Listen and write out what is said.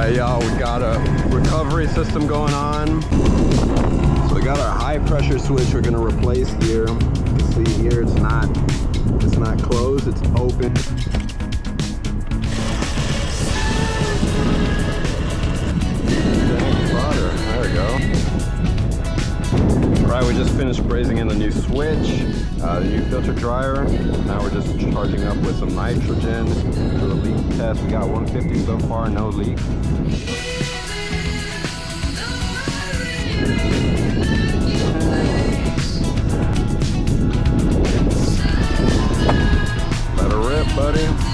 Alright y'all, we got a recovery system going on. So we got our high pressure switch we're gonna replace here. You can see here it's not closed, it's open. There we go. Alright, we just finished brazing in the new switch, the new filter dryer. Now we're just charging up with some nitrogen for the leak test. We got 150 so far, no leak. Let her rip, buddy.